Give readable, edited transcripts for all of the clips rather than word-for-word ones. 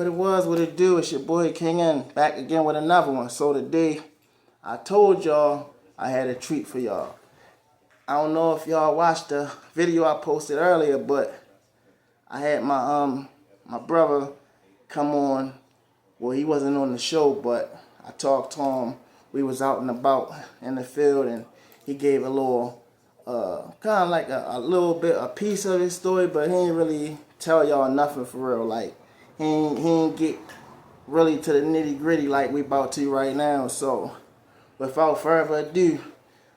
what it do, it's your boy King N back again with another one. So today, I told y'all I had a treat for y'all. I don't know if y'all watched the video I posted earlier, but I had my brother come on. Well, he wasn't on the show, but I talked to him. We was out and about in the field, and he gave a little, kind of like a piece of his story, but he ain't really tell y'all nothing for real. Like, he ain't get really to the nitty gritty like we about to right now. So, without further ado,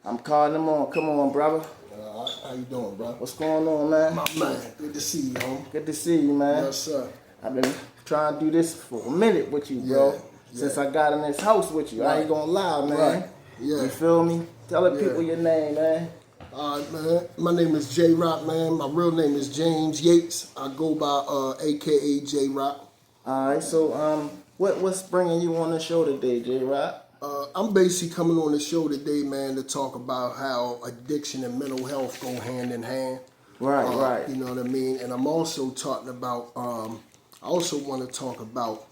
I'm calling him on. Come on, brother. How you doing, bro? What's going on, man? My man, good to see you, home. Good to see you, man. Yes, sir. I've been trying to do this for a minute with you, bro. Since I got in this house with you. Right. I ain't gonna lie, man. Right. Yeah. You feel me? Tell the people your name, man. Man. My name is Jrock, man. My real name is James Yates. I go by AKA Jrock. Alright, so what's bringing you on the show today, Jrock? I'm basically coming on the show today, man, to talk about how addiction and mental health go hand in hand. Right. You know what I mean? And I'm also talking about, I also want to talk about,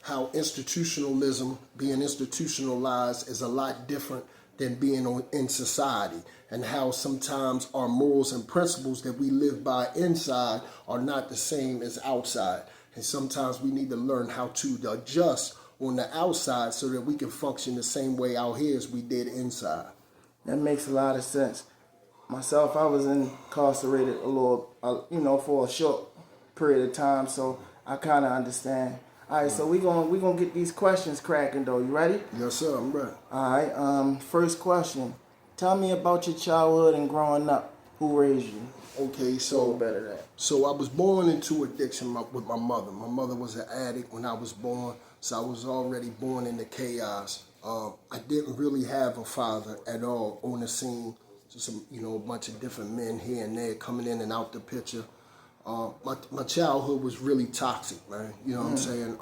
how institutionalism, being institutionalized, is a lot different than being in society, and how sometimes our morals and principles that we live by inside are not the same as outside. And sometimes we need to learn how to adjust on the outside so that we can function the same way out here as we did inside. That makes a lot of sense. Myself, I was incarcerated a little, for a short period of time, so I kind of understand. All right, so we gonna get these questions cracking though. You ready? Yes, sir. I'm ready. All right. First question. Tell me about your childhood and growing up. Who raised you? Okay, So I was born into addiction with my mother. My mother was an addict when I was born, so I was already born into chaos. I didn't really have a father at all on the scene. Just a bunch of different men here and there coming in and out the picture. My childhood was really toxic, man. You know what I'm saying?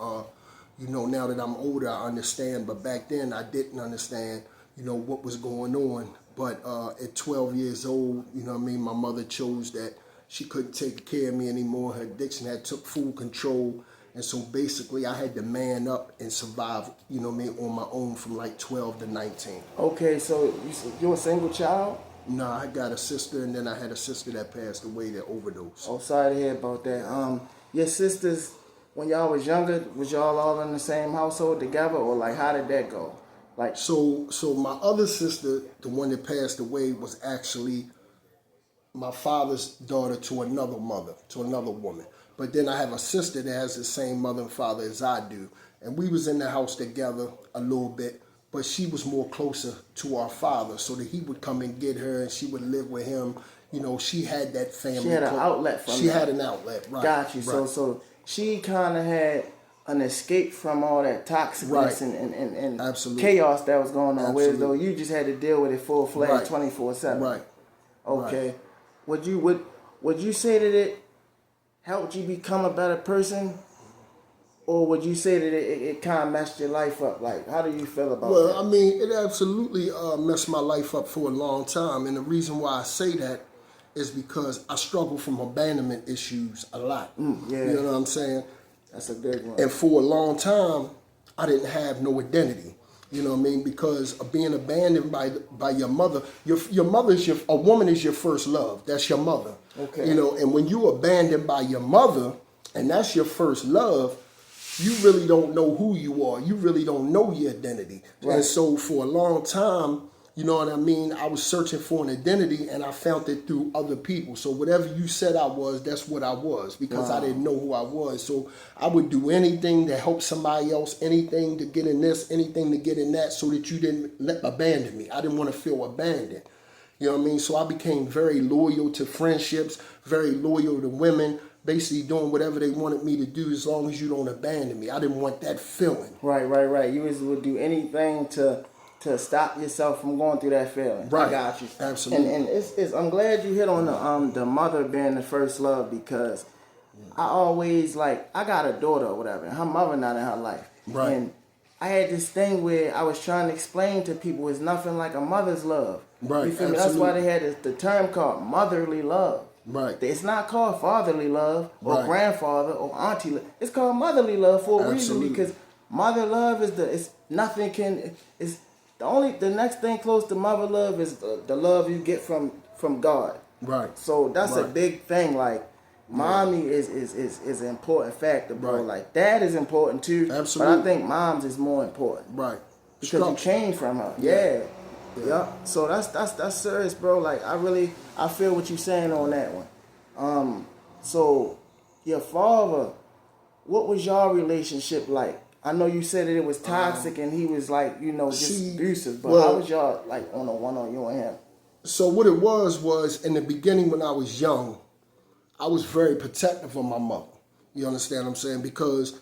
Now that I'm older, I understand, but back then I didn't understand, what was going on. But at 12 years old, my mother chose that she couldn't take care of me anymore. Her addiction had took full control. And so basically I had to man up and survive, on my own from like 12 to 19. Okay, so you're a single child? No, I got a sister, and then I had a sister that passed away that overdosed. Oh, sorry to hear about that. Your sisters, when y'all was younger, was y'all all in the same household together, or like how did that go? Like so my other sister, the one that passed away, was actually my father's daughter to another woman. But then I have a sister that has the same mother and father as I do, and we was in the house together a little bit. But she was more closer to our father, so that he would come and get her, and she would live with him. She had that family. She had an outlet from She had an outlet, right. Got you. Right. So she kind of had an escape from all that toxicness and Absolutely. chaos that was going on. Absolutely. Whereas though you just had to deal with it full-fledged 24/7. Right. Okay. Right. Would you say that it helped you become a better person? Or would you say that it kind of messed your life up? Like, how do you feel about that? Well, I mean, it absolutely messed my life up for a long time. And the reason why I say that is because I struggle from abandonment issues a lot. Yeah. You know what I'm saying? That's a good one. And for a long time, I didn't have no identity. You know what I mean? Because of being abandoned by your mother. Your mother is a woman is your first love. That's your mother. Okay. And when you're abandoned by your mother, and that's your first love, you really don't know who you are. You really don't know your identity. Right. And so for a long time, you know what I mean, I was searching for an identity, and I found it through other people. So whatever you said I was, that's what I was, because I didn't know who I was. So I would do anything to help somebody else, anything to get in this, anything to get in that, so that you didn't abandon me. I didn't want to feel abandoned. You know what I mean? So I became very loyal to friendships, very loyal to women, basically doing whatever they wanted me to do as long as you don't abandon me. I didn't want that feeling. Right. You would do anything to stop yourself from going through that feeling. Right. I got you. Absolutely. And it's I'm glad you hit on the mother being the first love, because I always I got a daughter or whatever, and her mother not in her life. Right. And I had this thing where I was trying to explain to people it's nothing like a mother's love. Right. You feel me? That's why they had the term called motherly love. Right. It's not called fatherly love or Right. grandfather or auntie love. It's called motherly love for a reason, Absolutely. because mother love is the next thing close to mother love is the love you get from God. Right. So that's a Right. big thing. Like, mommy is an important factor, bro. Right. Like, dad is important too. Absolutely. But I think mom's is more important. Right. Because you came from her. Yeah. Yeah. So that's serious, bro. Like, I feel what you're saying on that one. So your father, what was your relationship like? I know you said that it was toxic and he was like, just abusive, but how was y'all like on a one-on-you and him? So what it was in the beginning when I was young, I was very protective of my mother. You understand what I'm saying? Because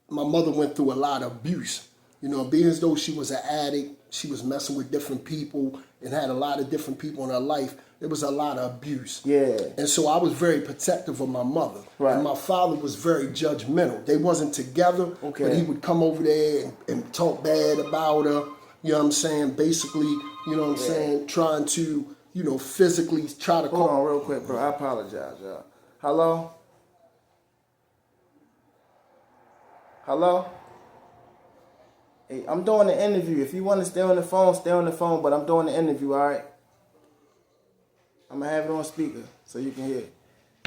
my mother went through a lot of abuse. Being as though she was an addict, she was messing with different people and had a lot of different people in her life. There was a lot of abuse. Yeah. And so I was very protective of my mother. Right. And my father was very judgmental. They wasn't together, but he would come over there and talk bad about her. You know what I'm saying? Basically, you know what I'm saying? Trying to, physically try to Hold on real quick, bro. I apologize, y'all. Hello? Hello? Hey, I'm doing the interview. If you want to stay on the phone, but I'm doing the interview, all right? I'm going to have it on speaker so you can hear it.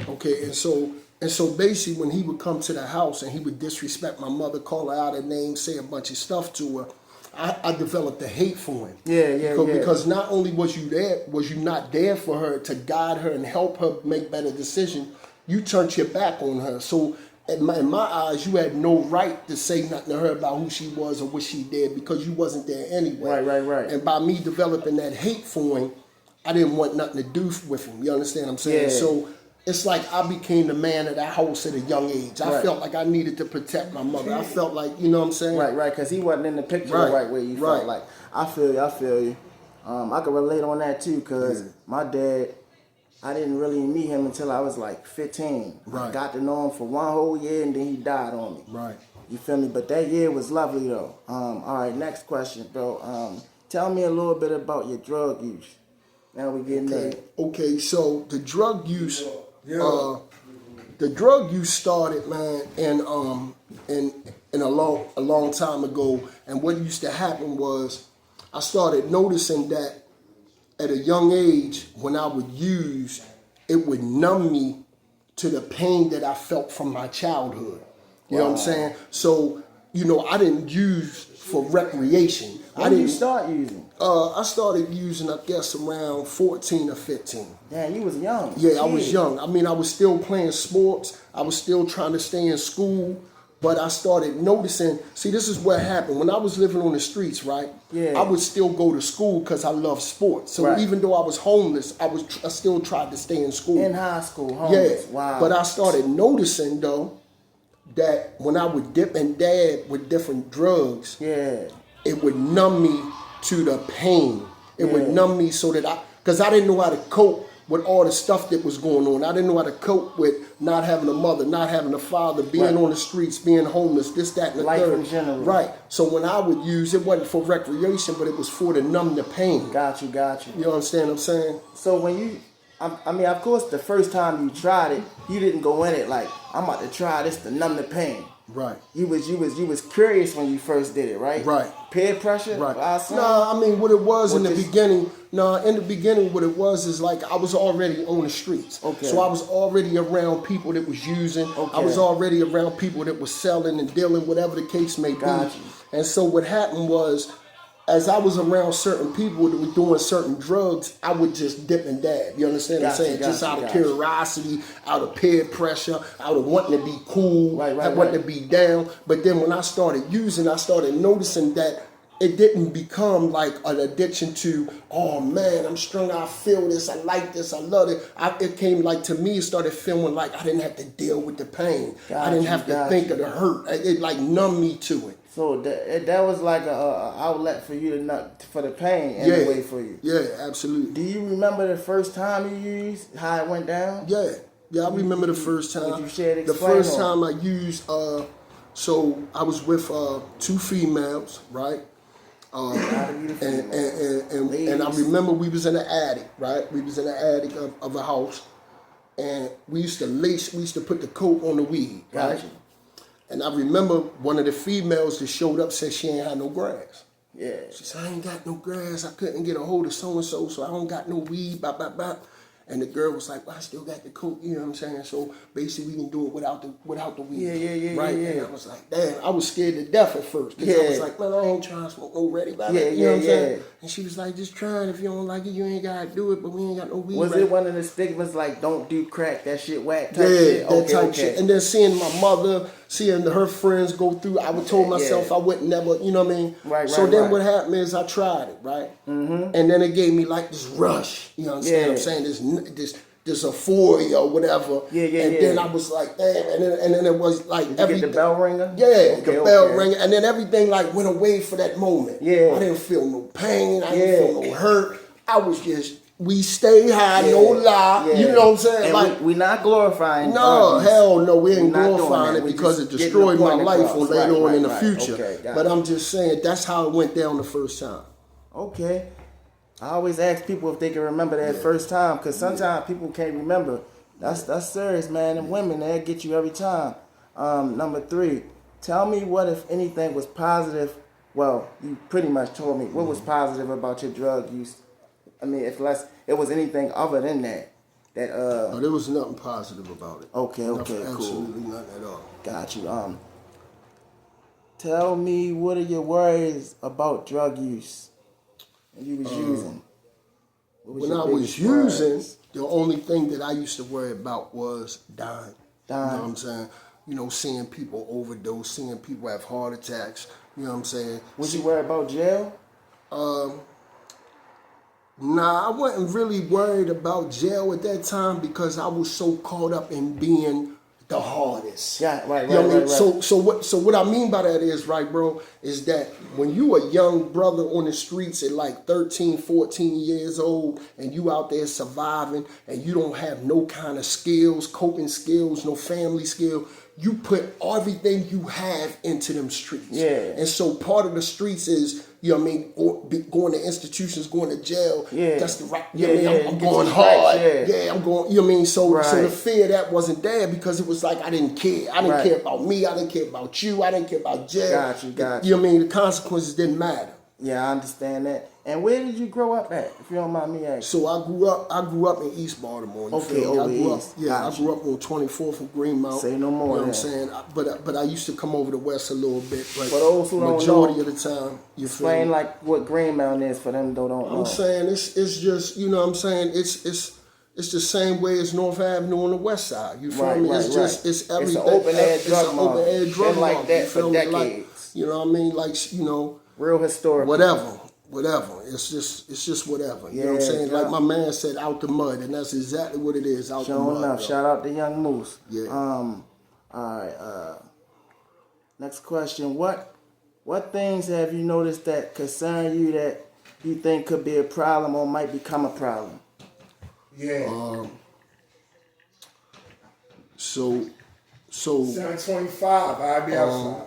Okay, and so basically when he would come to the house and he would disrespect my mother, call her out of name, say a bunch of stuff to her, I developed a hate for him. Because not only was you not there for her to guide her and help her make better decisions, you turned your back on her. So in my eyes, you had no right to say nothing to her about who she was or what she did because you wasn't there anyway. Right. And by me developing that hate for him, I didn't want nothing to do with him. You understand what I'm saying? Yeah. So it's like I became the man of that house at a young age. I felt like I needed to protect my mother. I felt like, you know what I'm saying? Right, because he wasn't in the picture the right way you felt like. I feel you. I can relate on that too, because my dad, I didn't really meet him until I was like 15. Right. I got to know him for 1 whole year and then he died on me. Right. You feel me? But that year was lovely though. All right, next question, bro. Tell me a little bit about your drug use. Now we getting there. Okay, so the drug use, started, man, in a long time ago. And what used to happen was, I started noticing that at a young age, when I would use, it would numb me to the pain that I felt from my childhood. You know what I'm saying? So, I didn't use for recreation. When did you start using? I started using, I guess, around 14 or 15. Damn, you was young. Yeah, I was young. I mean, I was still playing sports. I was still trying to stay in school. But I started noticing, see, this is what happened. When I was living on the streets, right? Yeah. I would still go to school because I love sports. So even though I was homeless, I still tried to stay in school. In high school, homeless. Yeah. Wow. But I started noticing, though, that when I would dip and dab with different drugs, it would numb me to the pain. It would numb me so that because I didn't know how to cope with all the stuff that was going on. I didn't know how to cope with not having a mother, not having a father, being on the streets, being homeless, this, that, and the life third. in general. Right. So when I would use, it wasn't for recreation, but it was for to numb the pain. Got you. You understand what I'm saying? So when you, I mean, of course, the first time you tried it, you didn't go in it like, I'm about to try this to numb the pain. Right. You was curious when you first did it, right? Right. Peer pressure? Right. No, I mean, what it was in the beginning, what it was is like I was already on the streets. Okay. So I was already around people that was using. Okay. I was already around people that was selling and dealing, whatever the case may be. Got you. And so what happened was, as I was around certain people that were doing certain drugs, I would just dip and dab. You understand what I'm saying? Just out of curiosity, out of peer pressure, out of wanting to be cool, wanting to be down. But then when I started using, I started noticing that it didn't become like an addiction to, oh man, I'm strung, I feel this, I like this, I love it. It came like, to me, it started feeling like I didn't have to deal with the pain. I didn't have to think of the hurt. It like numbed me to it. So that was like a outlet for you for the pain in a way for you. Yeah, absolutely. Do you remember the first time you used, how it went down? Yeah, I remember the first time. Would you share it? The first time I used, so I was with 2 females, right? And I remember we was in the attic, right? We was in the attic of a house. and we used to put the coke on the weed, right? Gotcha. And I remember one of the females that showed up said she ain't had no grass. Yeah. She said, I ain't got no grass. I couldn't get a hold of so-and-so, so I don't got no weed, blah, blah, blah. And the girl was like, well, I still got the coke, you know what I'm saying? So basically we can do it without the weed. Yeah. Right? Yeah. And I was like, damn, I was scared to death at first. Because I was like, man, I ain't trying to smoke no ready by that. You know what I'm saying? And she was like, just try it. If you don't like it, you ain't got to do it, but we ain't got no weed. Was it one of the stigmas like, don't do crack, that shit whack type shit? That type shit. And then seeing my mother, seeing her friends go through, I would told myself I would never, you know what I mean? Right. What happened is I tried it, right? Mm-hmm. And then it gave me like this rush, you understand what I'm saying? This euphoria or whatever. Then I was like, damn, and then it was like Did you get the bell ringer? Yeah, the bell ringer. And then everything like went away for that moment. Yeah. I didn't feel no pain, I didn't feel no hurt. I was just, we stay high, no lie. You know what I'm saying? And like we not glorifying no, hell no, we ain't not glorifying it because it destroyed my life later on in the future. Okay, but I'm just saying that's how it went down the first time. Okay. I always ask people if they can remember that first time, because sometimes people can't remember. That's serious, man. And women, they'll get you every time. Number 3, tell me what, if anything, was positive. Well, you pretty much told me what was positive about your drug use. I mean, if it was anything other than that. No, there was nothing positive about it. Okay, cool. Absolutely nothing at all. Got you. Tell me, what are your worries about drug use? You was using. When I was using, the only thing that I used to worry about was dying. You know what I'm saying? You know, seeing people overdose, seeing people have heart attacks. You know what I'm saying? Was you worried about jail? Nah, I wasn't really worried about jail at that time because I was so caught up in being the hardest. Yeah, right. So what I mean by that is, right, bro, is that when you a young brother on the streets at like 13, 14 years old and you out there surviving and you don't have no kind of skills, coping skills, no family skill, you put everything you have into them streets. Yeah. And so part of the streets is, you know what I mean, going to institutions, going to jail. Yeah. That's the right. You know what I mean? I'm going hard. Yeah, I'm going, you know what I mean? So the fear of that wasn't there because it was like I didn't care. I didn't care about me. I didn't care about you. I didn't care about jail. Got you. You know what I mean? The consequences didn't matter. Yeah, I understand that. And where did you grow up at, if you don't mind me asking? So I grew up in East Baltimore. I grew up on 24th and Greenmount. Say no more. You know what I'm saying? But I used to come over the West a little bit. But for those who don't majority know, of the time, you explain like what Greenmount is for them who don't know. I'm saying it's just, you know what I'm saying, it's the same way as North Avenue on the West Side. You feel me? It's just it's everything. It's an open air drug market. Like that for decades. Like, you know what I mean? Like, you know, real historic. Whatever. It's just whatever. You know what I'm saying? Like my man said, out the mud, and that's exactly what it is. Out the mud. Enough. Shout out to Young Moose. Yeah. All right. Next question. What things have you noticed that concern you that you think could be a problem or might become a problem? Yeah. So 725, I'll be outside.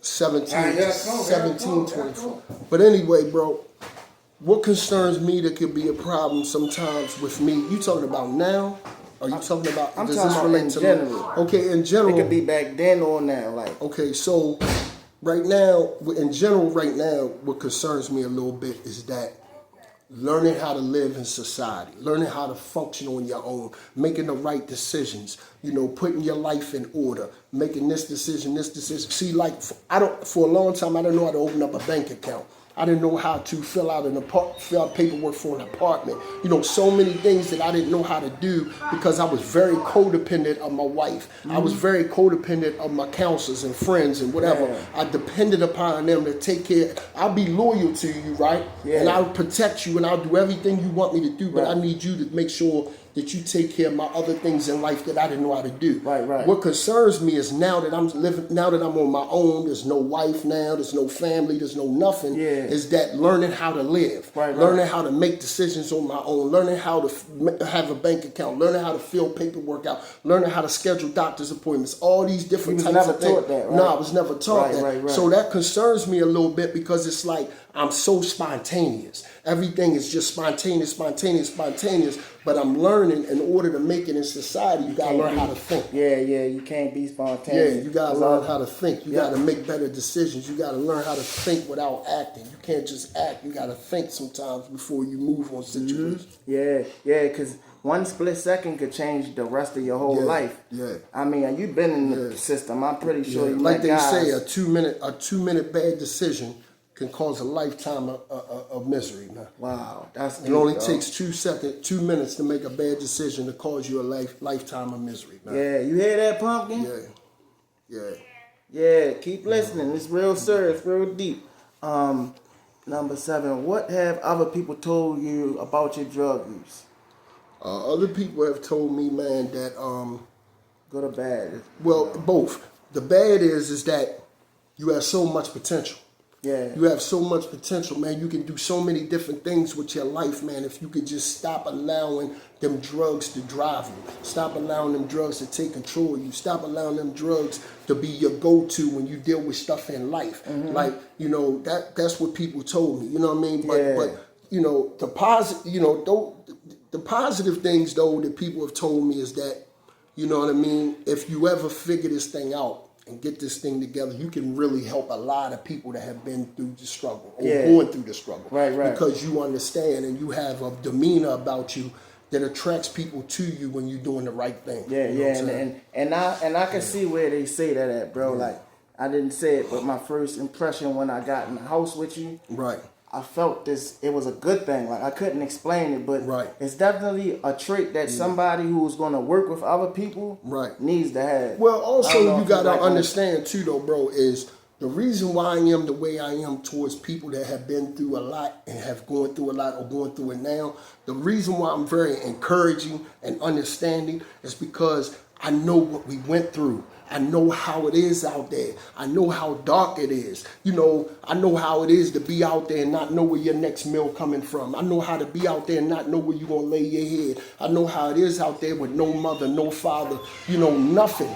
1724. But anyway, bro, what concerns me that could be a problem sometimes with me? You talking about now? Are you talking about? I'm talking about in general. Okay, in general. It could be back then or now, like. Okay, so right now, in general, right now, what concerns me a little bit is that learning how to live in society, learning how to function on your own, making the right decisions, you know, putting your life in order, making this decision. See, like, for a long time, I didn't know how to open up a bank account. I didn't know how to fill out paperwork for an apartment. You know, so many things that I didn't know how to do because I was very codependent of my wife. Mm-hmm. I was very codependent of my counselors and friends and whatever. Yeah. I depended upon them to take care. I'll be loyal to you, right? Yeah. And I'll protect you and I'll do everything you want me to do, but I need you to make sure that you take care of my other things in life that I didn't know how to do. Right. What concerns me is now that I'm on my own, there's no wife now, there's no family, there's no nothing, is that learning how to live, learning how to make decisions on my own, learning how to have a bank account, learning how to fill paperwork out, learning how to schedule doctor's appointments, all these different types of things. You was never taught that, right? No, I was never taught that. Right. So that concerns me a little bit because it's like I'm so spontaneous. Everything is just spontaneous. But I'm learning in order to make it in society, you gotta learn how to think. Yeah, you can't be spontaneous. Yeah, you gotta learn how to think. You gotta make better decisions. You gotta learn how to think without acting. You can't just act. You gotta think sometimes before you move on situations. Yeah, because one split second could change the rest of your whole life. Yeah. I mean, you've been in the system. I'm pretty sure you like met they guys. say, a 2-minute bad decision can cause a lifetime of misery, man. Wow, that's It only takes 2 minutes to make a bad decision to cause you a lifetime of misery, man. Yeah, you hear that, Pumpkin? Yeah, keep listening. It's real serious, real deep. Number 7, what have other people told you about your drug use? Other people have told me, man, that Good or bad? well, both. The bad is that you have so much potential. Yeah. You have so much potential, man. You can do so many different things with your life, man, if you could just stop allowing them drugs to drive you. Stop allowing them drugs to take control of you. Stop allowing them drugs to be your go-to when you deal with stuff in life. Like, you know, that's what people told me. You know what I mean? But you know, the positive things though that people have told me is that, you know what I mean, if you ever figure this thing out and get this thing together, you can really help a lot of people that have been through the struggle or going through the struggle. Right. Because you understand and you have a demeanor about you that attracts people to you when you're doing the right thing. And I can see where they say that at, bro. Like, I didn't say it, but my first impression when I got in the house with you, Right. I felt this, it was a good thing. Like, I couldn't explain it, but Right. it's definitely a trait that somebody who's going to work with other people needs to have. Well, also, you got to like understand, too, though, bro, is the reason why I am the way I am towards people that have been through a lot and have gone through a lot or going through it now, the reason why I'm very encouraging and understanding is because I know what we went through. I know how it is out there. I know how dark it is. You know, I know how it is to be out there and not know where your next meal coming from. I know how to be out there and not know where you're going to lay your head. I know how it is out there with no mother, no father, you know, nothing,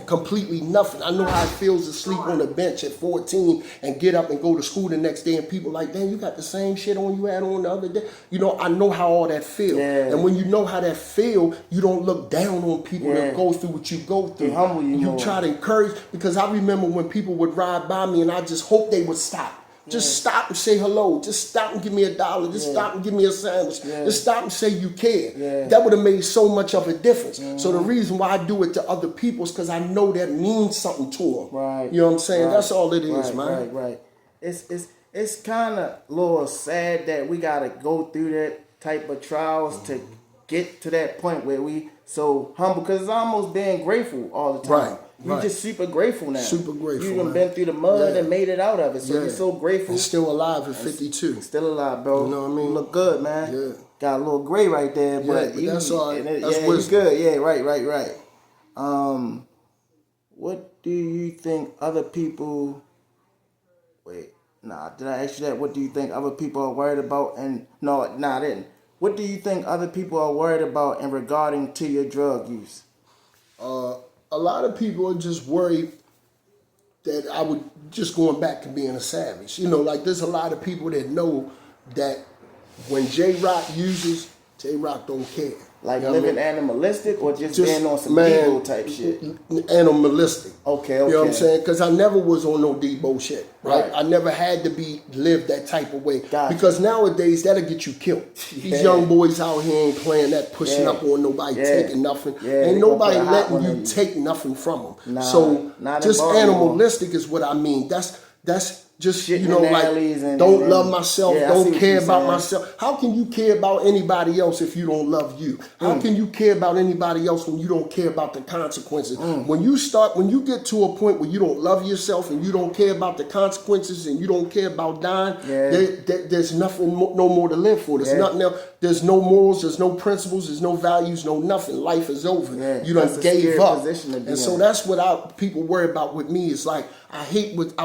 completely nothing. I know how it feels to sleep on a bench at 14 and get up and go to school the next day and people like, damn, you got the same shit on you had on the other day. You know, I know how all that feels. Yeah. And when you know how that feels, you don't look down on people that go through what you go through. They humble you more. Try to encourage, because I remember when people would ride by me and I just hope they would stop. Just stop and say hello. Just stop and give me $1. Just stop and give me a sandwich. Just stop and say you care. That would have made so much of a difference. So the reason why I do it to other people is because I know that means something to them. Right. You know what I'm saying? That's all it is, man. Right. It's kind of a little sad that we got to go through that type of trials to get to that point where we so humble, because it's almost being grateful all the time. You're just super grateful now. Super grateful. You done been through the mud and made it out of it. So you're so grateful. And still alive at 52. Still alive, bro. You know what I mean? You look good, man. Yeah. Got a little gray right there, but that's all right. That's you good. Yeah, right. What do you think other people... Wait, did I ask you that? What do you think other people are worried about? And no, I didn't. What do you think other people are worried about in regarding to your drug use? A lot of people are just worried that I would just going back to being a savage. You know, like there's a lot of people that know that when Jrock uses, Jrock don't care. Like living animalistic or just being on some Debo type shit? Animalistic. Okay. You know what I'm saying? Because I never was on no Debo shit. Right? I never had to live that type of way. Gotcha. Because nowadays, that'll get you killed. These young boys out here ain't playing that, pushing up on nobody, taking nothing. Ain't nobody letting you take nothing from them. So just animalistic is what I mean. That's just, you know, like, don't love myself, don't care about myself. How can you care about anybody else if you don't love you? How can you care about anybody else when you don't care about the consequences? When you get to a point where you don't love yourself and you don't care about the consequences and you don't care about dying, there's nothing, no more to live for. There's nothing else. There's no morals, there's no principles, there's no values, no nothing. Life is over. You done gave up. And so that's what people worry about with me. It's like, I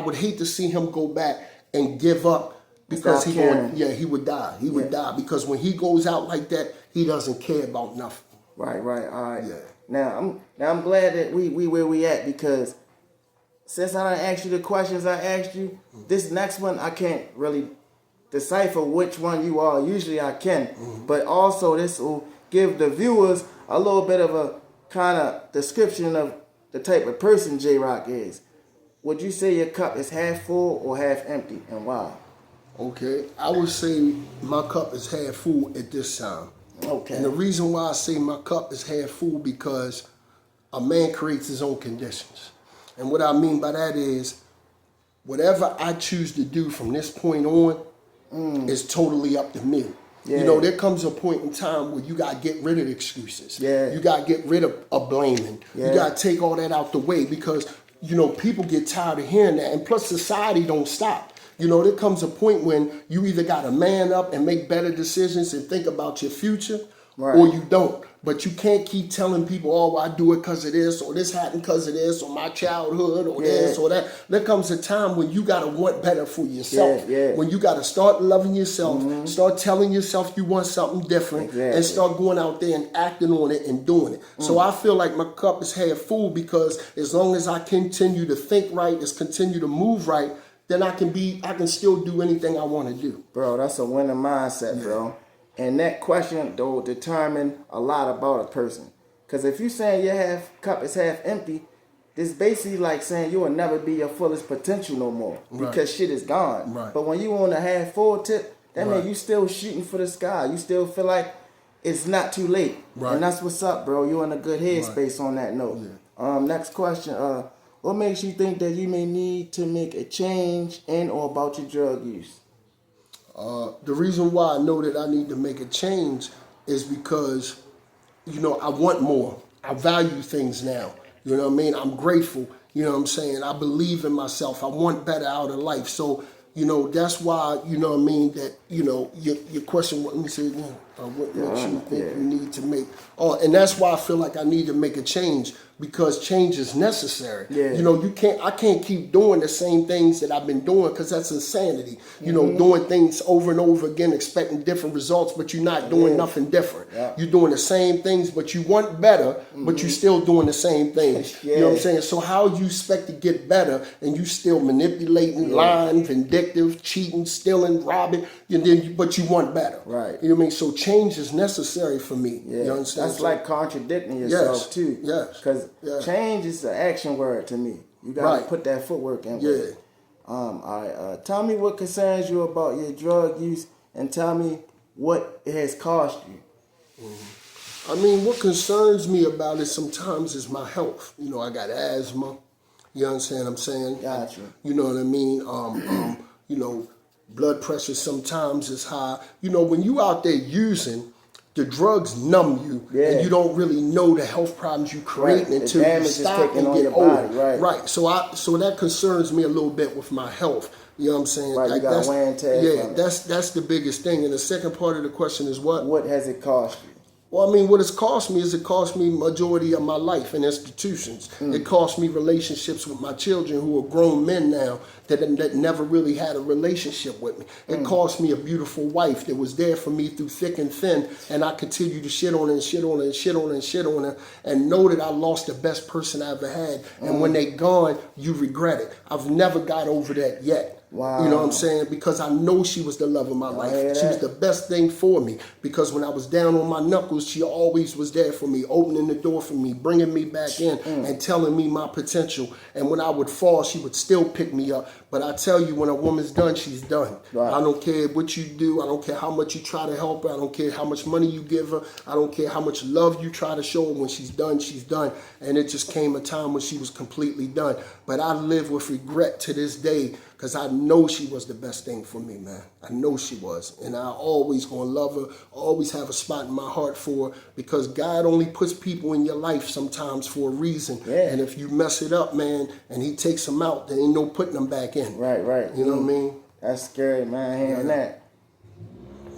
would hate to see him go back and give up because he would die. He would die because when he goes out like that, he doesn't care about nothing. Right. All right. Yeah. Now I'm glad that we where we at, because since I done asked you the questions I asked you, this next one I can't really decipher which one you are. Usually I can, but also this will give the viewers a little bit of a kind of description of the type of person Jrock is. Would you say your cup is half full or half empty, and why? Okay, I would say my cup is half full at this time. Okay. And the reason why I say my cup is half full because a man creates his own conditions. And what I mean by that is whatever I choose to do from this point on is totally up to me. Yeah. You know, there comes a point in time where you got to get rid of excuses. Yeah. You got to get rid of blaming. Yeah. You got to take all that out the way because, you know, people get tired of hearing that. And plus society don't stop. You know, there comes a point when you either got to man up and make better decisions and think about your future, right, or you don't. But you can't keep telling people, oh, I do it because of this, or this happened because of this, or my childhood, or this, or that. There comes a time when you got to want better for yourself. When you got to start loving yourself, start telling yourself you want something different, and start going out there and acting on it and doing it. So I feel like my cup is half full because as long as I continue to think right, continue to move right, then I can still do anything I want to do. Bro, that's a winning mindset, bro. And that question, though, determine a lot about a person. Because if you're saying your cup is half empty, it's basically like saying you will never be your fullest potential no more because shit is gone. Right. But when you on a half full tip, that means you still shooting for the sky. You still feel like it's not too late. Right. And that's what's up, bro. You're in a good headspace on that note. Next question. What makes you think that you may need to make a change in or about your drug use? The reason why I know that I need to make a change is because, you know, I want more. I value things now. You know what I mean? I'm grateful. You know what I'm saying? I believe in myself. I want better out of life. So, you know, that's why, you know what I mean, that, you know, your question, let me say again, what makes you think you need to make, and that's why I feel like I need to make a change because change is necessary. You know, I can't keep doing the same things that I've been doing because that's insanity. You know, doing things over and over again, expecting different results, but you're not doing nothing different. You're doing the same things, but you want better, but you're still doing the same things. You know what I'm saying? So how you expect to get better and you still manipulating, lying, vindictive, cheating, stealing, robbing, but you want better. Right. You know what I mean? So change is necessary for me. You understand? That's like contradicting yourself too. Because change is an action word to me. You got to put that footwork in. All right. Tell me what concerns you about your drug use, and tell me what it has cost you. I mean, what concerns me about it sometimes is my health. You know, I got asthma. You understand what I'm saying? Gotcha. You know what I mean? You know, blood pressure sometimes is high. You know, when you out there using, the drugs numb you, and you don't really know the health problems you create until you stop and get old. Right. So that concerns me a little bit with my health. You know what I'm saying? Right, you got wear and tear. Yeah, that's the biggest thing. And the second part of the question is what? What has it cost you? Well, I mean, what it's cost me is it cost me majority of my life in institutions. It cost me relationships with my children who are grown men now that never really had a relationship with me. It cost me a beautiful wife that was there for me through thick and thin, and I continue to shit on her and shit on her and shit on her and shit on her and know that I lost the best person I ever had. And when they gone, you regret it. I've never got over that yet. Wow. You know what I'm saying? Because I know she was the love of my life. She was the best thing for me. Because when I was down on my knuckles, she always was there for me, opening the door for me, bringing me back in and telling me my potential. And when I would fall, she would still pick me up. But I tell you, when a woman's done, she's done. Right. I don't care what you do. I don't care how much you try to help her. I don't care how much money you give her. I don't care how much love you try to show her. When she's done, she's done. And it just came a time when she was completely done. But I live with regret to this day because I know she was the best thing for me, man. I know she was. And I always gonna love her, always have a spot in my heart for her, because God only puts people in your life sometimes for a reason. And if you mess it up, man, and he takes them out, there ain't no putting them back in. Right. You know what I mean? That's scary, man, hearing that.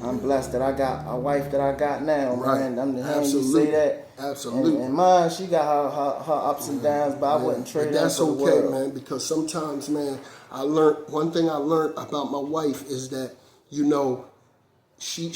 I'm blessed that I got a wife that I got now, man. I'm the hearing you say that. Absolutely. And mine, she got her ups and downs, but I wouldn't trade that for the world. That's okay, man, because sometimes, man, one thing I learned about my wife is that, you know, she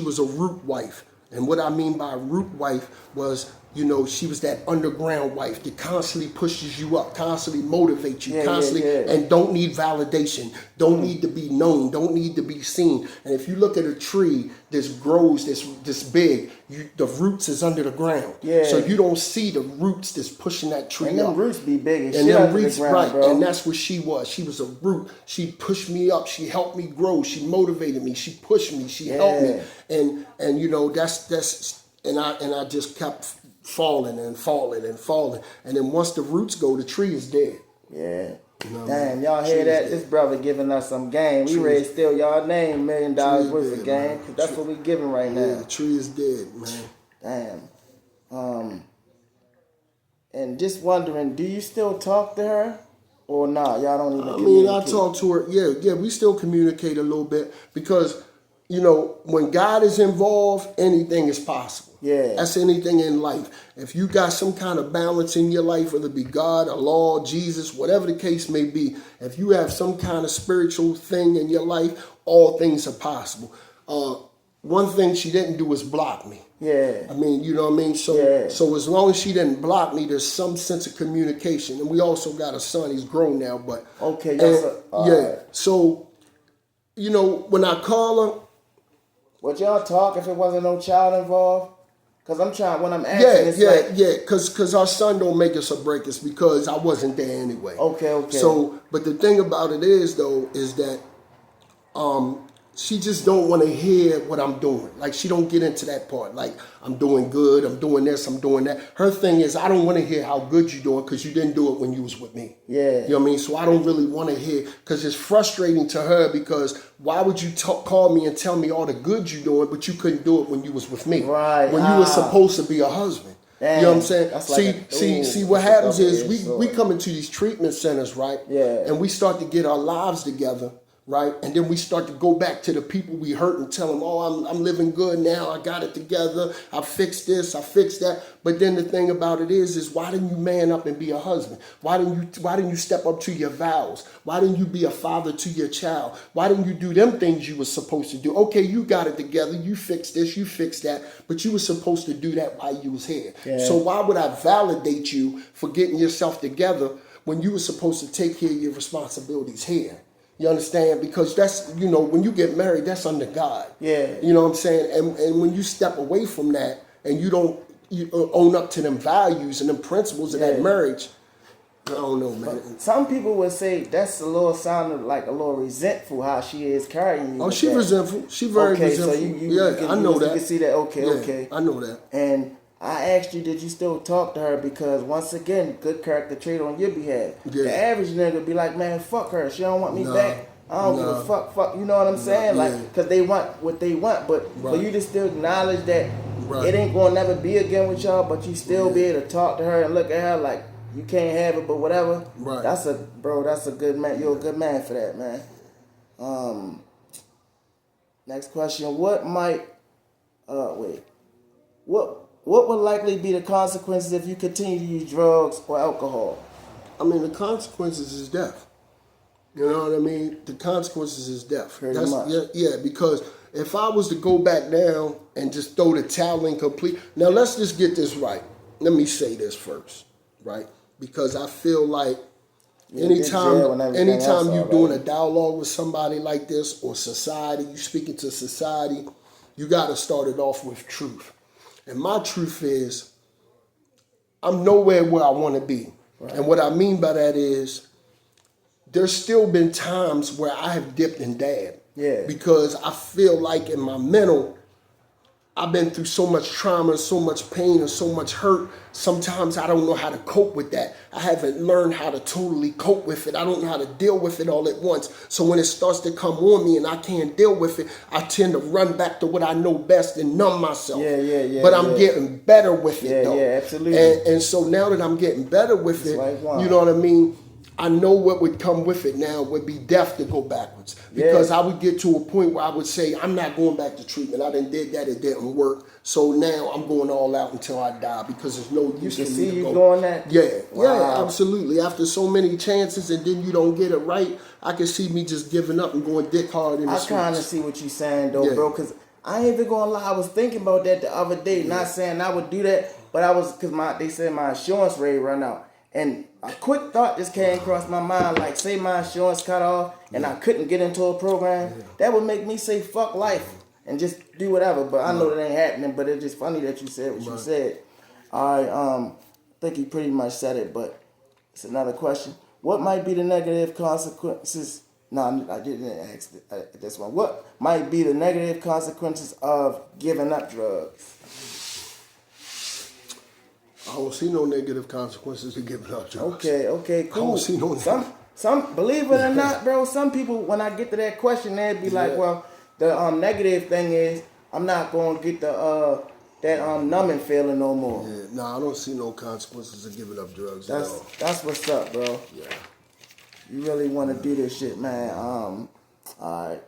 was a root wife. And what I mean by a root wife was, You know, she was that underground wife that constantly pushes you up, constantly motivates you, constantly, and don't need validation, don't need to be known, don't need to be seen. And if you look at a tree that grows this big, the roots is under the ground. Yeah. So you don't see the roots that's pushing that tree and up. And them roots be big as and shit them under roots, the ground, right, bro. And that's what she was. She was a root. She pushed me up. She helped me grow. She motivated me. She pushed me. She helped me. And you know, that's and I just kept falling and falling and falling. And then once the roots go, the tree is dead. Yeah. You know, damn, y'all hear that? This brother giving us some game. We ready to steal y'all name, $1 million worth of game. Cause that's what we giving right now. Yeah, the tree is dead, man. Damn. And just wondering, do you still talk to her? Or not? Y'all don't even communicate? I talk to her. Yeah, we still communicate a little bit because, you know, when God is involved, anything is possible. Yeah. That's anything in life. If you got some kind of balance in your life, whether it be God, Allah, Jesus, whatever the case may be, if you have some kind of spiritual thing in your life, all things are possible. One thing she didn't do was block me. Yeah. I mean, you know what I mean? So as long as she didn't block me, there's some sense of communication. And we also got a son. He's grown now, but... Okay, right. So, you know, when I call her... Would y'all talk if it wasn't no child involved? Because I'm trying, when I'm asking, because our son don't make us or break us because I wasn't there anyway. Okay. So, but the thing about it is, though, is that she just don't want to hear what I'm doing. Like, she don't get into that part. Like, I'm doing good, I'm doing this, I'm doing that. Her thing is, I don't want to hear how good you're doing because you didn't do it when you was with me. Yeah. You know what I mean? So I don't really want to hear, because it's frustrating to her because why would you call me and tell me all the good you're doing, but you couldn't do it when you was with me? Right. When you were supposed to be a husband. Damn. You know what I'm saying? That's See what happens is we come into these treatment centers, right? Yeah. And we start to get our lives together. Right, and then we start to go back to the people we hurt and tell them, "Oh, I'm living good now. I got it together. I fixed this. I fixed that." But then the thing about it is why didn't you man up and be a husband? Why didn't you step up to your vows? Why didn't you be a father to your child? Why didn't you do them things you were supposed to do? Okay, you got it together. You fixed this. You fixed that. But you were supposed to do that while you was here. Yeah. So why would I validate you for getting yourself together when you were supposed to take care of your responsibilities here? You understand? Because that's, you know, when you get married, that's under God. Yeah. You know what I'm saying? And when you step away from that and you don't own up to them values and them principles of that marriage, I don't know, man. But some people would say that's a little sounding like a little resentful how she is carrying you. Oh, she resentful. She very resentful. So you I know that. You can see that. Okay. I know that. And I asked you, did you still talk to her? Because once again, good character trait on your behalf. Yeah. The average nigga be like, man, fuck her. She don't want me back. I don't give a fuck. You know what I'm saying? Like, because they want what they want. But for you to still acknowledge that it ain't going to never be again with y'all, but you still be able to talk to her and look at her like, you can't have it, but whatever. Right. That's a good man. You're a good man for that, man. Next question. What would likely be the consequences if you continue to use drugs or alcohol? I mean, the consequences is death. You know what I mean? The consequences is death. Pretty much. Yeah, because if I was to go back down and just throw the towel in complete... Now, let's just get this right. Let me say this first, right? Because I feel like anytime you're doing a dialogue with somebody like this or society, you speaking to society, you got to start it off with truth. And my truth is, I'm nowhere where I want to be. Right. And what I mean by that is, there's still been times where I have dipped and dabbed. Yeah. Because I feel like in my mental, I've been through so much trauma, so much pain, and so much hurt. Sometimes I don't know how to cope with that. I haven't learned how to totally cope with it. I don't know how to deal with it all at once. So when it starts to come on me and I can't deal with it, I tend to run back to what I know best and numb myself. But I'm getting better with it, though. Yeah, absolutely. And so now that I'm getting better with it, you know what I mean? I know what would come with it now would be death to go backwards. Because I would get to a point where I would say, I'm not going back to treatment. I done did that. It didn't work. So now I'm going all out until I die because there's no use for me to go. You can see you doing that? Yeah, absolutely. After so many chances and then you don't get it right, I can see me just giving up and going dick hard in the streets. I kind of see what you're saying, though, bro, because I ain't even going to lie. I was thinking about that the other day, not saying I would do that, but they said my insurance rate run out. And a quick thought just came across my mind, like say my insurance cut off and I couldn't get into a program, that would make me say fuck life and just do whatever. But I know that ain't happening, but it's just funny that you said what you said. All right, I think you pretty much said it, but it's another question. What might be the negative consequences? No, I didn't ask this one. What might be the negative consequences of giving up drugs? I don't see no negative consequences to giving up drugs. Okay, cool. I don't see no some believe it or not, bro, some people, when I get to that question, they'd be like, well, the negative thing is I'm not going to get the that numbing feeling no more. Yeah, no, I don't see no consequences of giving up drugs at all. That's what's up, bro. Yeah. You really want to do this shit, man. All right.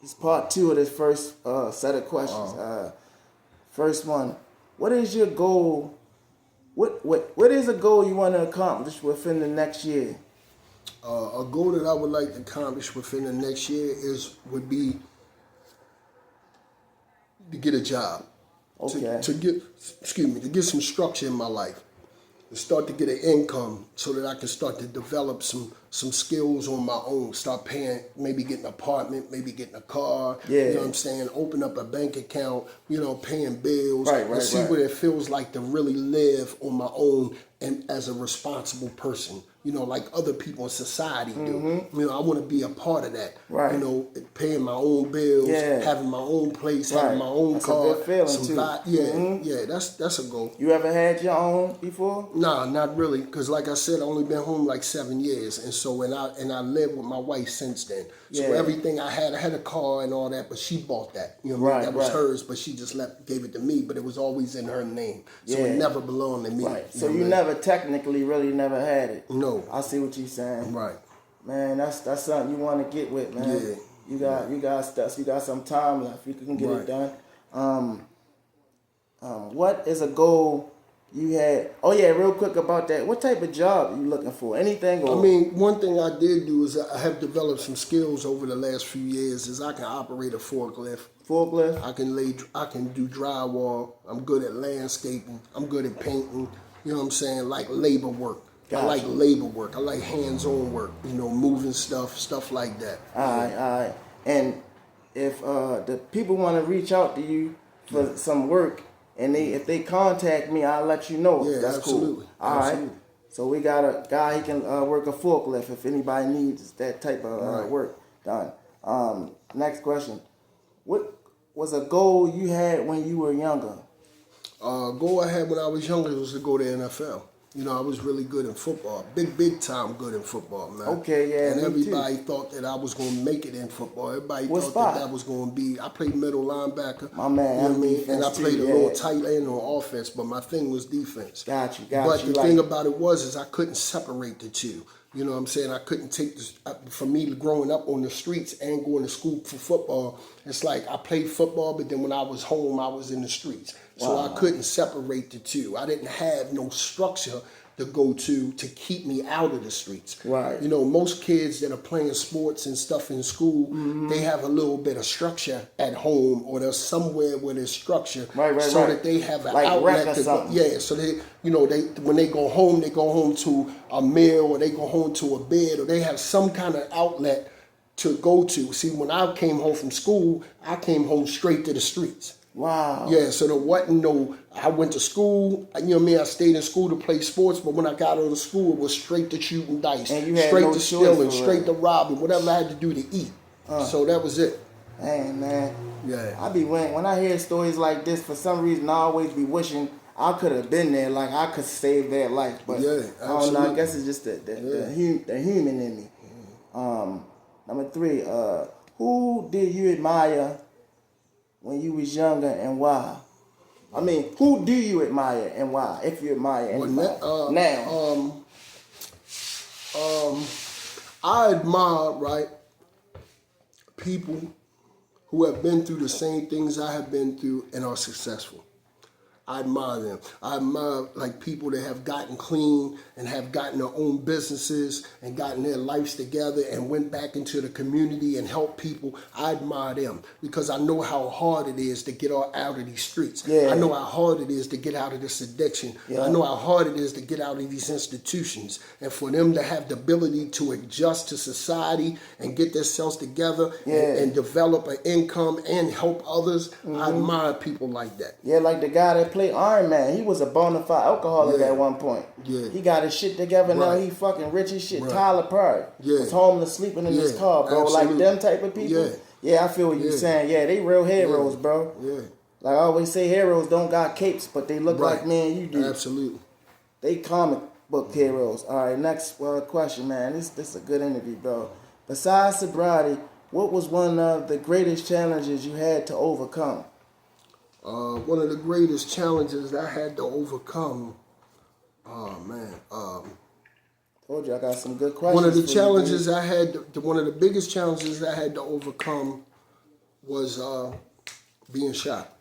It's part 2 of this first set of questions. First one, what is your goal? What is a goal you want to accomplish within the next year? A goal that I would like to accomplish within the next year would be to get a job. Okay. To get some structure in my life. To start to get an income so that I can start to develop some skills on my own. Start paying, maybe getting an apartment, maybe getting a car. Yeah. You know what I'm saying? Open up a bank account, paying bills. Right, and see what it feels like to really live on my own and as a responsible person. Like other people in society do. I want to be a part of that. Right. Paying my own bills, having my own place, having my own car. That's a good feeling too. Yeah, that's a goal. You ever had your own before? Nah, not really. Because like I said, I only been home like 7 years, and so and I lived with my wife since then. So everything I had a car and all that, but she bought that. That was hers, but she just gave it to me. But it was always in her name, so it never belonged to me. Right. So you never technically really never had it. No. I see what you're saying. Right. Man, that's something you want to get with, man. Yeah. You got stuff. You got some time left. You can get it done. What is a goal you had? Oh yeah, real quick about that. What type of job you looking for? Anything? Or? I mean, one thing I did do is I have developed some skills over the last few years. Is I can operate a forklift. Forklift. I can do drywall. I'm good at landscaping. I'm good at painting. You know what I'm saying? Like labor work. Gotcha. I like labor work. I like hands-on work. Moving stuff like that. All right. And if the people want to reach out to you for some work, and if they contact me, I'll let you know. Yeah, that's absolutely. Cool. All right. So we got a guy, he can work a forklift if anybody needs that type of work done. Next question. What was a goal you had when you were younger? Goal I had when I was younger was to go to NFL. I was really good in football. Big time good in football, man. Okay, yeah. And everybody thought that I was going to make it in football. Everybody thought that was going to be. I played middle linebacker. My man. You know what I mean? And I played a little tight end on offense, but my thing was defense. Got you. But the thing about it is I couldn't separate the two. You know what I'm saying? I couldn't take this. For me, growing up on the streets and going to school for football, it's like I played football, but then when I was home, I was in the streets. So I couldn't separate the two. I didn't have no structure to go to keep me out of the streets. Right. Most kids that are playing sports and stuff in school, they have a little bit of structure at home, or there's somewhere where there's structure, so that they have an outlet to go. Yeah, so they, when they go home to a meal, or they go home to a bed, or they have some kind of outlet to go to. See, when I came home from school, I came home straight to the streets. Wow. Yeah, so there wasn't I went to school, I stayed in school to play sports, but when I got out of school, it was straight to shooting dice, straight to stealing, straight to robbing, whatever I had to do to eat. So that was it. Dang, man. Yeah. I be when I hear stories like this, for some reason, I always be wishing I could have been there, like I could save that life. But I don't know, I guess it's just the human in me. Number 3, who did you admire when you was younger, and why? I mean, who do you admire and why? If you admire anybody now. I admire people who have been through the same things I have been through and are successful. I admire them. I admire like people that have gotten clean and have gotten their own businesses and gotten their lives together and went back into the community and helped people. I admire them because I know how hard it is to get out of these streets. Yeah. I know how hard it is to get out of this addiction. Yeah. I know how hard it is to get out of these institutions. And for them to have the ability to adjust to society and get themselves together and develop an income and help others, I admire people like that. Yeah, like the guy that played Iron Man. He was a bona fide alcoholic at one point. Yeah. He got his shit together now. He fucking rich as shit. Right. Tyler Perry was homeless, sleeping in his car, bro. Absolutely. Like them type of people. Yeah, I feel what you're saying. Yeah, they real heroes, bro. Yeah. Like I always say, heroes don't got capes, but they look like me and you do. Absolutely. They comic book heroes. All right, next question, man. This is a good interview, bro. Besides sobriety, what was one of the greatest challenges you had to overcome? One of the greatest challenges I had to overcome, Told you I got some good questions. one of the challenges I had, one of the biggest challenges I had to overcome was being shot.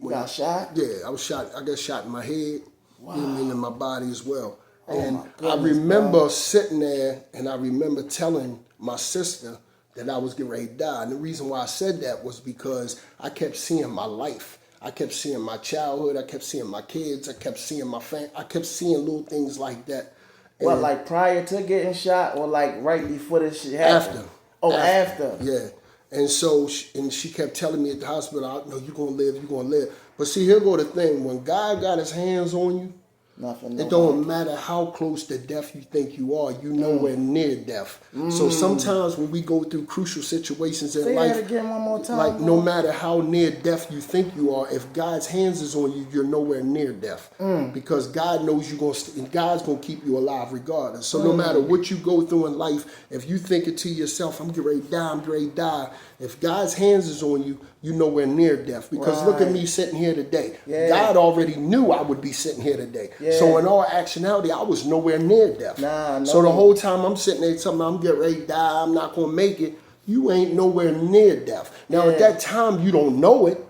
You got shot? Yeah, I was shot. I got shot in my head, and in my body as well. Oh, and my goodness, I remember bro. sitting there, and I remember telling my sister that I was getting ready to die. And the reason why I said that was because I kept seeing my life. I kept seeing my childhood. I kept seeing my kids. I kept seeing my family. I kept seeing little things like that. What, like prior to getting shot, or like right before this shit happened? After. Oh, after. Yeah. And so, she kept telling me at the hospital, "No, you're going to live, you're going to live." But see, here go the thing. When God got his hands on you, Nothing. it don't matter how close to death you think you are, you nowhere near death. So sometimes when we go through crucial situations in Say life, that again one more time, like bro. no matter how near death you think you are, if God's hands is on you, you're nowhere near death. Because God knows God's gonna keep you alive regardless. So no matter what you go through in life, if you think it to yourself, I'm getting ready to die, I'm getting ready to die. If God's hands is on you, you're nowhere near death. Because look at me sitting here today. God already knew I would be sitting here today. So in all actuality, I was nowhere near death. So the whole time I'm sitting there telling me I'm getting ready to die, I'm not gonna make it, you ain't nowhere near death. Now at that time you don't know it,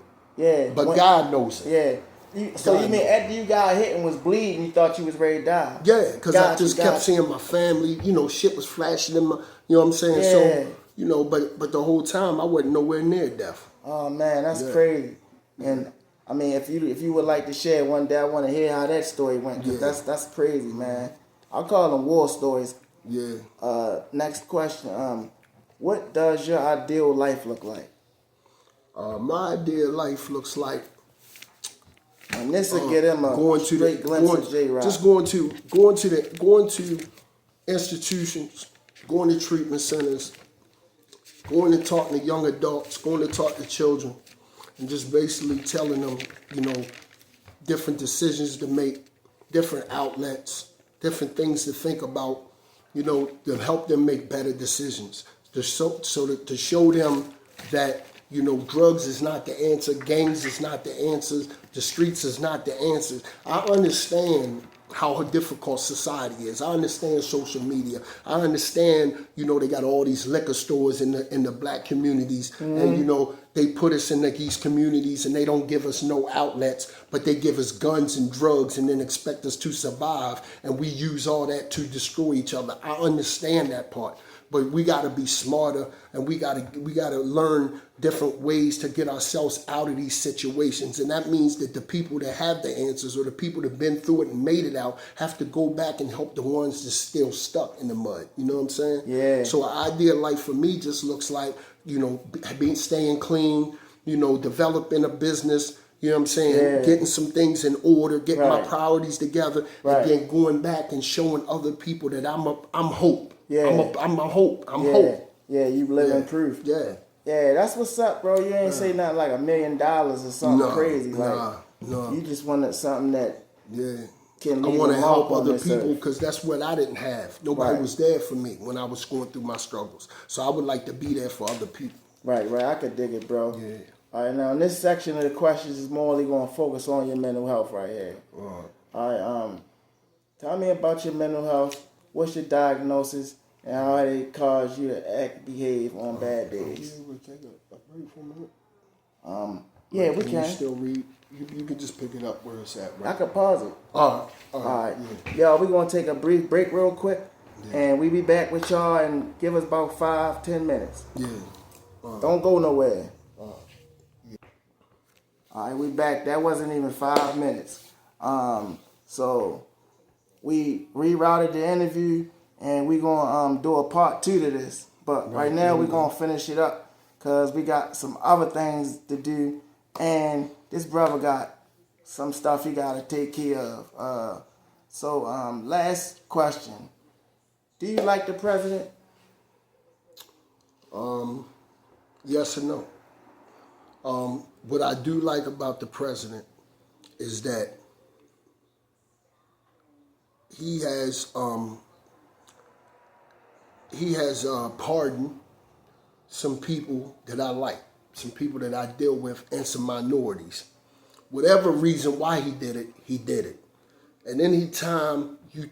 but God knows it. So you mean after you got hit and was bleeding, you thought you was ready to die? Yeah, because I just kept seeing my family, shit was flashing in my, you know what I'm saying? So, but the whole time I wasn't nowhere near death. Oh man, that's crazy. And I mean, if you would like to share one day, I want to hear how that story went. Cause that's crazy, man. I call them war stories. Yeah. Next question. What does your ideal life look like? My ideal life looks like. And this will get him a straight glimpse of Jrock. Just going to institutions, going to treatment centers, going to talk to young adults, going to talk to children, and just basically telling them, different decisions to make, different outlets, different things to think about, to help them make better decisions. To show them that, drugs is not the answer, gangs is not the answers, the streets is not the answers. I understand how difficult society is. I understand social media. I understand, they got all these liquor stores in the black communities, and they put us in these communities and they don't give us no outlets, but they give us guns and drugs and then expect us to survive, and we use all that to destroy each other. I understand that part. But we got to be smarter, and we got to learn different ways to get ourselves out of these situations. And that means that the people that have the answers, or the people that have been through it and made it out, have to go back and help the ones that's still stuck in the mud. You know what I'm saying? Yeah. So an ideal life for me just looks like, staying clean, developing a business. You know what I'm saying? Getting some things in order, getting my priorities together, and then going back and showing other people that I'm hope. I'm hope. Hope. Yeah, you living proof. Yeah. Yeah, that's what's up, bro. You ain't say nothing like $1 million or something crazy. No. You just wanted something that can I leave want to a help mark on other this people earth. because that's what I didn't have. Nobody was there for me when I was going through my struggles. So I would like to be there for other people. Right. I could dig it, bro. Yeah. All right, now in this section of the questions is morely going to focus on your mental health right here. All right, tell me about your mental health. What's your diagnosis and how it caused you to behave on bad days? Yeah, Right? we Can can. you still read? You can just pick it up where it's at, right? I could pause it. All All right. right. Yeah. Y'all, we're going to take a brief break real quick. Yeah. And we be back with y'all and give us about 5-10 minutes. Yeah. Don't go nowhere. All right, we back. That wasn't even 5 minutes. So we rerouted the interview, and we gonna do a part 2 to this. But right now we gonna finish it up because we got some other things to do, and this brother got some stuff he gotta take care of. So last question: do you like the president? Yes and no. What I do like about the president is that he has pardoned some people that I like, some people that I deal with, and some minorities. Whatever reason why he did it, he did it. And anytime you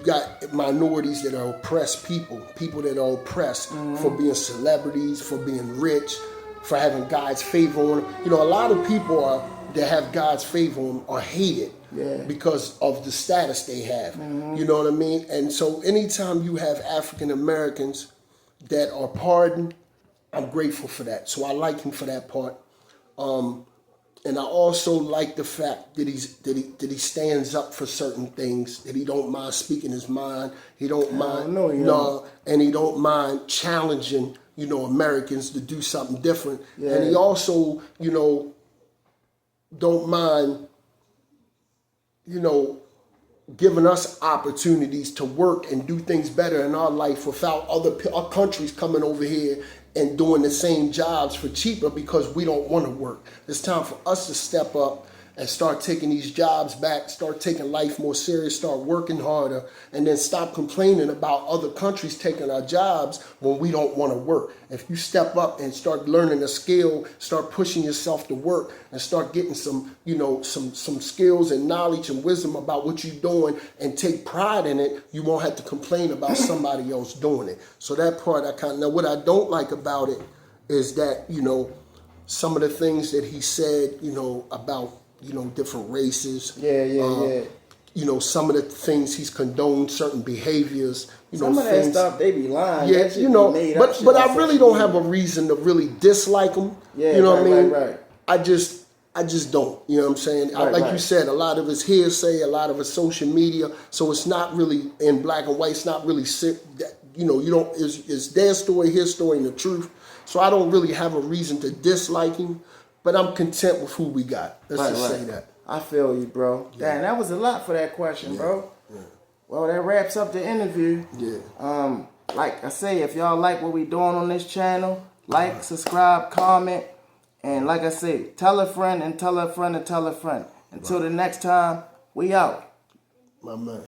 got minorities that are oppressed people that are oppressed for being celebrities, for being rich, for having God's favor on them. You know, a lot of people that have God's favor on them are hated because of the status they have. You know what I mean? And so anytime you have African Americans that are pardoned, I'm grateful for that. So I like him for that part. And I also like the fact that he stands up for certain things, that he don't mind speaking his mind. He don't mind, and he don't mind challenging, Americans to do something different. Yeah. And he also, don't mind, giving us opportunities to work and do things better in our life without other countries coming over here and doing the same jobs for cheaper because we don't want to work. It's time for us to step up and start taking these jobs back, start taking life more serious, start working harder, and then stop complaining about other countries taking our jobs when we don't want to work. If you step up and start learning a skill, start pushing yourself to work, and start getting some skills and knowledge and wisdom about what you're doing and take pride in it, you won't have to complain about somebody else doing it. So that part now what I don't like about it is that, some of the things that he said, about different races. Some of the things he's condoned, certain behaviors. Some of that stuff they be lying. Yeah, but I really don't have a reason to really dislike him. Yeah, you know what I mean? Right. I just don't. You know what I'm saying? You said, a lot of it's hearsay, a lot of it's social media. So it's not really in black and white. It's not really it's their story, his story, and the truth. So I don't really have a reason to dislike him. But I'm content with who we got. Let's just say that. I feel you, bro. Yeah. Damn, that was a lot for that question, bro. Yeah. Well, that wraps up the interview. Yeah. Like I say, if y'all like what we doing on this channel, like, subscribe, comment, and like I say, tell a friend and tell a friend and tell a friend. Until the next time, we out. My man.